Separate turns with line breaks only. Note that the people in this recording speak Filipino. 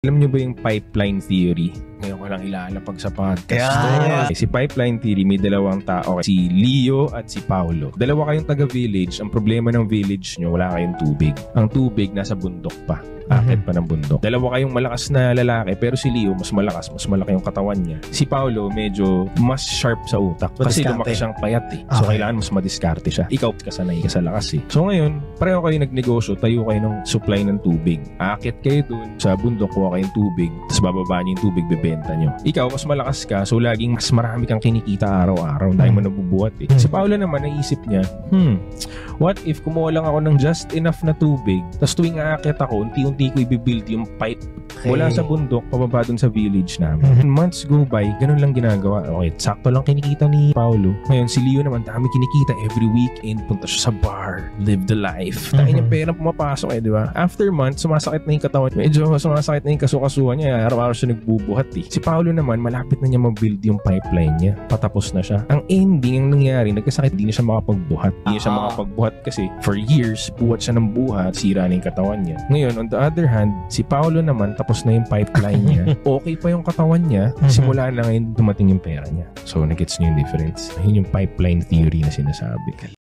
Alam niyo ba yung pipeline theory? Ngayon ko lang ilalapag sa podcast. Si pipeline theory, may dalawang tao. Si Leo at si Paolo. Dalawa kayong taga-village. Ang problema ng village nyo, wala kayong tubig. Ang tubig nasa bundok pa. Akit pa ng bundok. Dalawa kayong malakas na lalaki, pero si Leo mas malakas, mas malaki yung katawan niya. Si Paolo medyo mas sharp sa utak. Kasi lumaki siyang payat eh. So kailangan mas madiskarte siya. Ikaw kasanay ka sa lakas eh. So ngayon, pareho kayo nagnegosyo, tayo kayo ng supply ng tubig. Akit kayo dun sa bundok, kuha kayong tubig, tapos bababa niyo yung tubig, bebenta nyo. Ikaw, mas malakas ka, so laging mas marami kang kinikita araw-araw dahil mo nabubuhat eh. Si Paolo naman, naisip niya, what if kumuha lang ako ng just enough na tubig, tapos tuwing aakit ako, unti-unti ko i-build yung pipe mula sa bundok, pababa dun sa village namin. Months go by, ganun lang ginagawa. Okay, sakto lang kinikita ni Paolo. Ngayon, si Leo naman, dami kinikita. Every weekend, punta siya sa bar, live the life. Dahil niya pera pumapasok eh, di ba? After months, sumasakit na yung katawan. Medyo sumasakit na yung kasukasuhan niya. Araw-araw siya nagbubuhat eh. Si Paolo naman, malapit na niya ma-build yung pipeline niya. Patapos na siya. Ang ending, ang nangyari, nagkasakit, di na siya makapagbuhat. Di na siya makapagbuhat kasi for years, buhat siya ng buhat, sira na yung katawan niya. Ngayon, on the other hand, si Paolo naman, tapos na yung pipeline niya. Okay pa yung katawan niya, simula na ngayon dumating yung pera niya. So, nagets niyo yung difference. Yun yung pipeline theory na sinasabi.